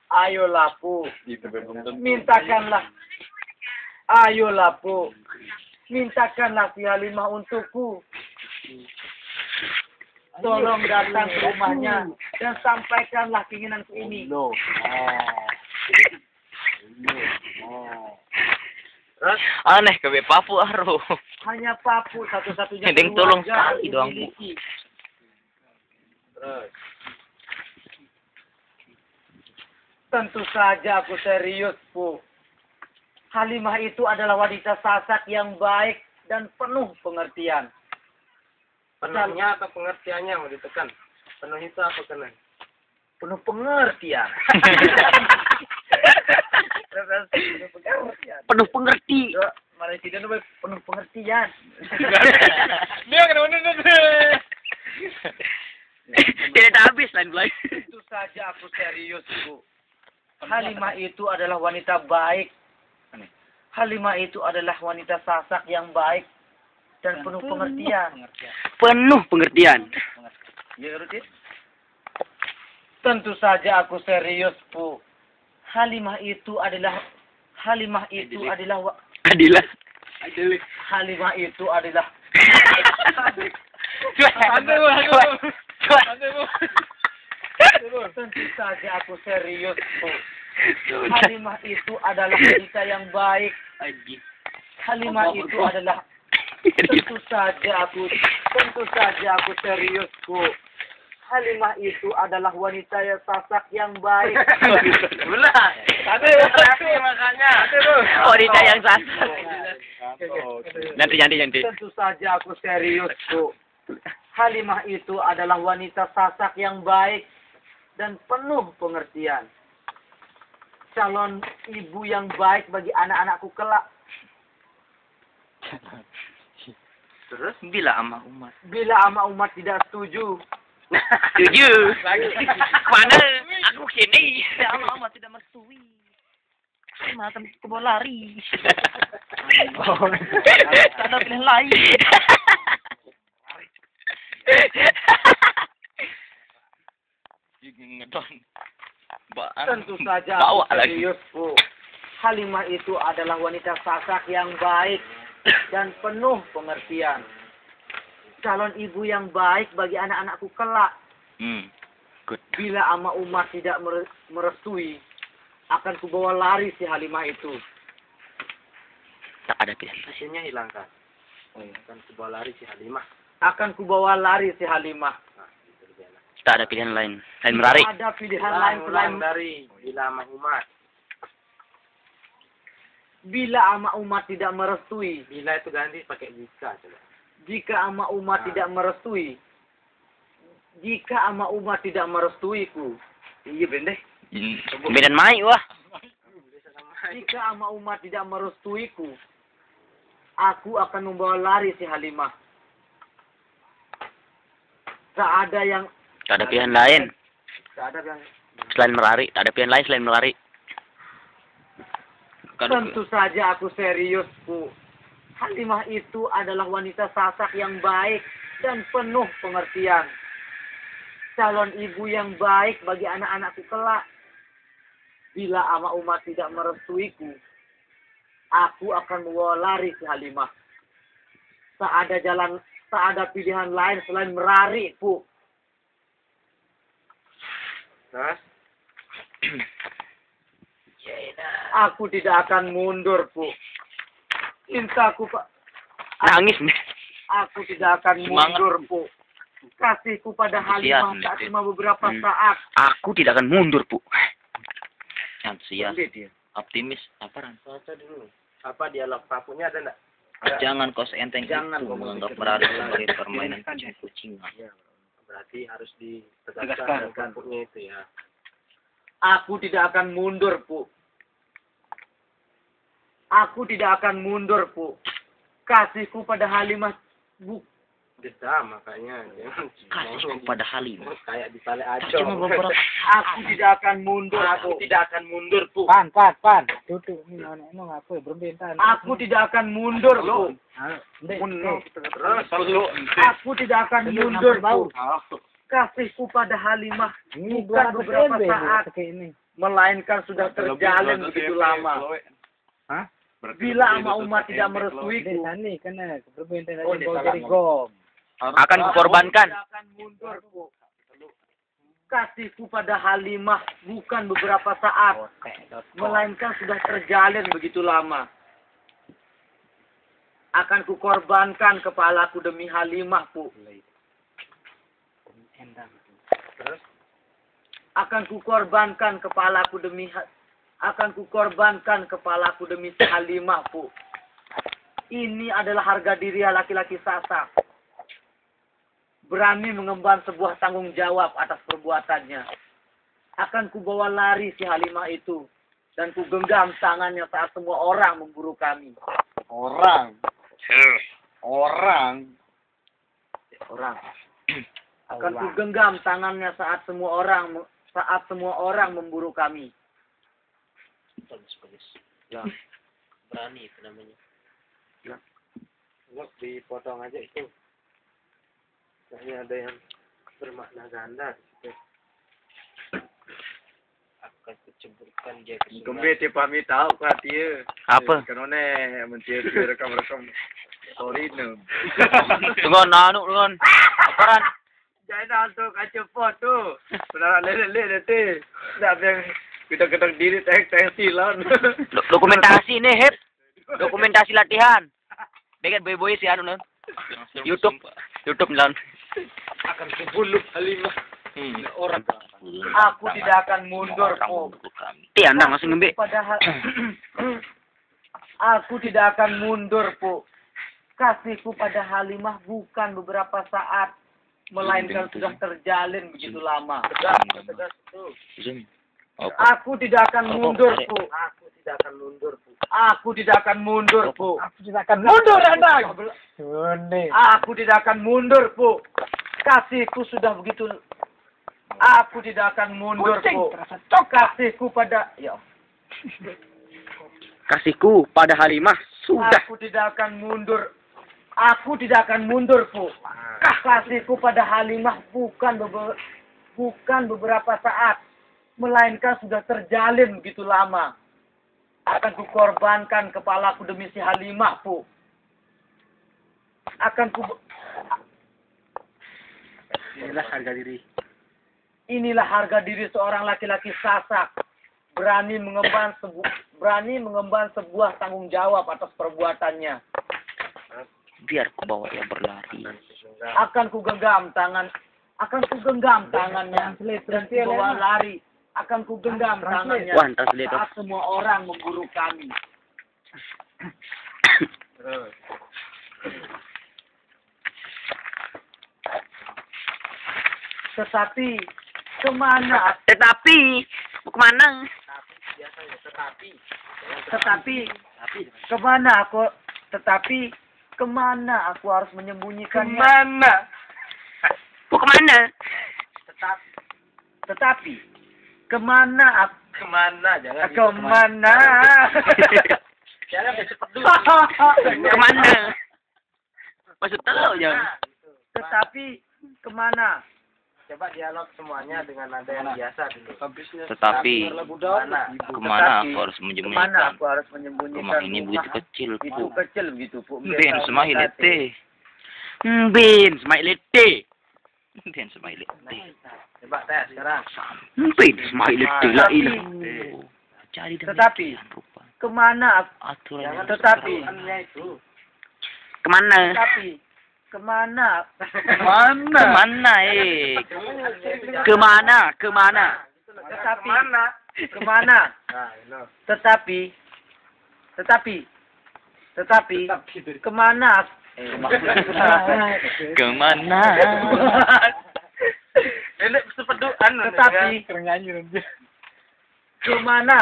Ayolah, Pu. Mintakanlah. Ayolah, Pu. Mintakanlah si Halimah untukku. Tolong datang ke rumahnya dan sampaikanlah keinginanku ini. Aneh ke Papu Aro. Hanya Papu satu-satunya Hending tolong keluarga sekali yang doang, Bu. dimiliki. Tentu saja aku serius, Bu. Halimah itu adalah wanita Sasak yang baik dan penuh pengertian. Penuhnya atau pengertiannya mau ditekan? Penuh itu apa kena? Penuh pengertian. Penuh pengerti. Mari tidak penuh pengertian. Dia kena mana? Tidak habis lain-lain. Tentu saja aku serius, Bu. Halimah itu adalah wanita baik. Halimah itu adalah wanita Sasak yang baik dan penuh pengertian. Penuh pengertian. Ya, Rudi? Tentu saja aku serius, Bu. Halimah itu adalah Adilah. Halimah itu adalah tentu saja aku serius, Bu. Halimah itu adalah wanita yang baik. Halimah itu adalah tentu saja aku serius, Bu. Halimah itu adalah wanita yang Sasak yang baik. Belah. Makanya. Wanita yang Sasak. Nanti. Tentu saja aku serius, Bu. Halimah itu adalah wanita Sasak yang baik dan penuh pengertian. Calon ibu yang baik bagi anak-anakku kelak. Terus bila ama umat tidak setuju. Setuju. Mana aku kini ama tidak merestui. Makan kebun lari. Tak ada pilihan lain. Tentu saja bawa lagi. serius, Bu. Halimah itu adalah wanita Sasak yang baik dan penuh pengertian. Calon ibu yang baik bagi anak-anakku kelak. Good. Bila ama umat tidak merestui, akan kubawa lari si Halimah itu. Tak ada pilihan. Hasilnya hilangkan. Akan kubawa lari si Halimah. Akan kubawa lari si Halimah. Tak ada pilihan lain. Lain merari. Tak ada pilihan lain selain dari bila ama umat. Bila ama umat tidak merestui. Bila itu ganti pakai jika coba. Jika ama umat tidak merestui. Jika ama umat tidak merestuiku. Iya bener. Bedan mai wah. Jika ama umat tidak merestuiku, aku akan membawa lari si Halimah. Tak ada pilihan lain. Tak ada yang Selain merari. Tak ada pilihan lain selain merari. tentu saja aku serius, Bu. Halimah itu adalah wanita Sasak yang baik dan penuh pengertian. Calon ibu yang baik bagi anak-anakku kelak. Bila ama umat tidak merestuiku, aku akan membawa lari si Halimah. Tak ada pilihan lain selain merari, Bu. Terus? Aku tidak akan mundur, Bu. Cintaku, Pak. Nangis nih. Aku tidak akan Semangat. mundur, Bu. Kasihku pada Halimah Antusias, tak nih, cuma beberapa saat. Aku tidak akan mundur, Bu. Antusias. Dia. Optimis. Apa Ran? Baca dulu. Apa dialog papunya ada enggak? Jangan kau seenteng Jangan itu kau menganggap berpikir merari begitu. sebagai permainan kucing-kucingan. Ya, berarti harus Tegaskan. ditegaskan papunya itu ya. Aku tidak akan mundur, Bu. Aku tidak akan mundur, Bu. Kasihku pada Halimah, Bu. Bisa makanya jangan Kasihku pada Halimah. kayak di Sale Tak Aco. cuma beberapa. Aku tidak akan mundur, Aku Bu. tidak akan mundur, Bu. Pan. Tutup ni emang apa? Berhenti tan. Aku tidak akan mundur, Bu. Terus perlu. Aku tidak akan mundur, Bu. Kasihku pada Halimah Ini bukan beberapa saat, kayak ini. melainkan sudah terjalin begitu lama. Hah? Bila ama umat tidak Di merestuiku, desa nih kan berbeda Oh, tadi desa kau jadi lama. gom. Akan kukorbankan. aku tidak akan mundur, Bu. Kasihku pada Halimah bukan beberapa saat, melainkan sudah terjalin begitu lama. Akan kukorbankan kepalaku demi Halimah, Bu. Akan kukorbankan kepalaku demi si Halimah, Bu. Ini adalah harga diri laki-laki Sasak. Berani mengemban sebuah tanggung jawab atas perbuatannya. Akan kubawa lari si Halimah itu dan kugenggam tangannya saat semua orang memburu kami. Orang. Akan kugenggam tangannya saat semua orang memburu kami. Ya. Berani itu namanya. Ya. Enggak dipotong aja itu. Ini ada yang bermakna ganda di situ. Akan kuceburkan dia ke sungai. Kembali pamit tahu kan dia. Apa? Kenapa mencari rekam-rekam story ni? Tunggu nanu tunggu. Apaan? Jangan tu kaca foto. Benar lele nanti. Dah yang kita diri teh silan. Dokumentasi nih, Hep. Dokumentasi latihan. Dekat boy-boy si anu non. YouTube non. Akan kubunuh Halimah. Orang. Aku tidak akan mundur, Bu. Tiandang langsung ngembe. Padahal aku tidak akan mundur, Bu. Kasihku pada Halimah bukan beberapa saat, melainkan sudah terjalin begitu lama. Aku tidak akan mundur, Bu. Aku tidak akan mundur, Bu. Aku tidak akan mundur, Bu. Aku tidak akan mundur Anda. Aku tidak akan mundur, Bu. Kasihku sudah begitu. Aku tidak akan mundur, Bu. Kasihku pada Kasihku pada Halimah sudah. Aku tidak akan mundur. Aku tidak akan mundur, Bu. Kasihku pada Halimah bukan beberapa saat, melainkan sudah terjalin begitu lama. Akan kukorbankan kepalaku demi si Halimah, Bu. Inilah harga diri seorang laki-laki Sasak. Berani mengemban sebuah tanggung jawab atas perbuatannya. Biar ku bawa dia berlari. Akan kugenggam tangannya dan kubawa lari. Akan kugenggam tangannya Wan, translate. saat semua orang memburu kami. Tetapi kemana? Tetapi mau kemana? Tetapi kemana aku harus menyembunyikannya? Mau kemana? Tetapi kemana? Jangan. Kemana? Jangan cepat dulu. Kemana? Maksud telo jangan. Tetapi kemana? Coba dialog semuanya dengan nada yang biasa dulu. Tetapi kemana aku harus Kemana menyembunyikan? aku harus menyembunyikan? Rumah ini begitu kecil, Itu Bu. kecil begitu, Bu. Ben smiley. Ben smiley. Coba tes sekarang. Ben smiley la ilah. Cari Tetapi kemana? aturan. Tetapi Kemana? Kemana? Kemana Kemana? Tetapi kemana? Nah, ini. Tetapi kemana? Kemana? Ini sepedu Tetapi kemana?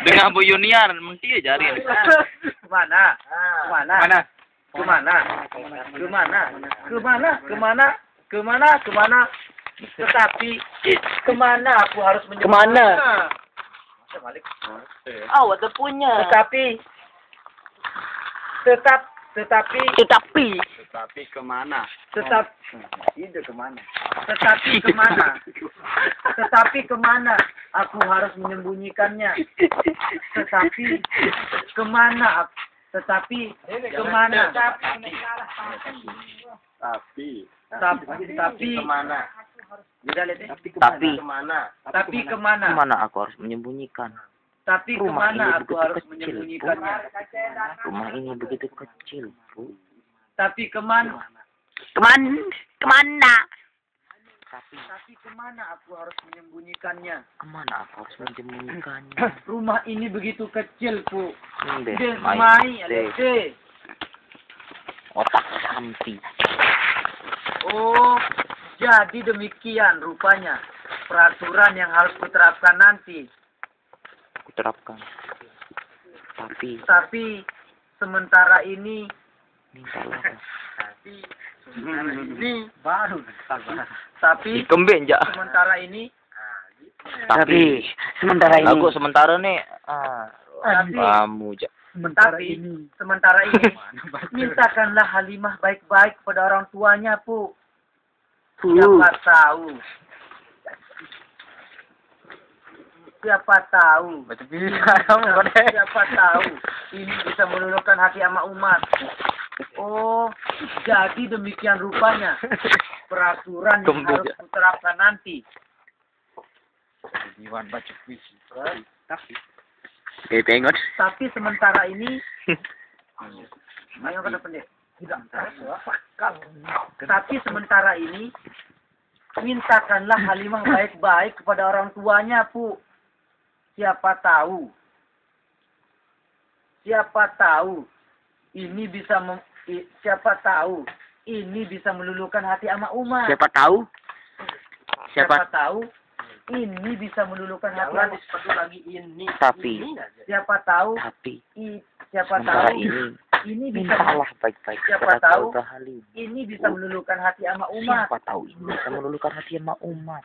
Dengan Bu Yuniar mesti jari. Kemana? Tetapi kemana aku harus menyembunyikan? Oh, ada punya. Tetapi Tetapi Tetapi kemana? ide kemana? Tetapi kemana aku harus menyembunyikannya? Tetapi kemana? Tapi kemana? Tapi kemana? kemana aku harus menyembunyikan? Tapi Rumah kemana ini aku begitu harus kecil, menyembunyikannya? Rumah ini begitu kecil, Bu. Tapi kemana? Kemana? Tapi kemana aku harus menyembunyikannya? Kemana aku harus menyembunyikannya? Rumah ini begitu kecil, Bu. Deh, Desmai, deh. Otak sampi. Oh, jadi demikian rupanya peraturan yang harus kuterapkan nanti. Kuterapkan. Tapi sementara ini Mintalah. tapi Kemben ja. sementara ini sementara ini. Aku sementara nih. Tapi- Kamu ja. sementara ini mintakanlah Halimah baik-baik kepada orang tuanya, Bu. Siapa tahu ini bisa meluluhkan hati ama umat. Oh, jadi demikian rupanya peraturan yang harus kuterapkan nanti. Tengok. Tapi sementara ini, ayo kata pendek. Tapi sementara ini, mintakanlah Halimah baik-baik kepada orang tuanya, Bu. Siapa tahu ini bisa meluluhkan hati ama umat. Siapa tahu? Ini bisa meluluhkan hati ama lagi ini. Tapi Siapa tahu sementara ini bisa mintalah baik-baik Siapa kepada tahu? keluarga Halim. ini bisa meluluhkan hati ama umat. Siapa tahu ini bisa meluluhkan hati sama umat.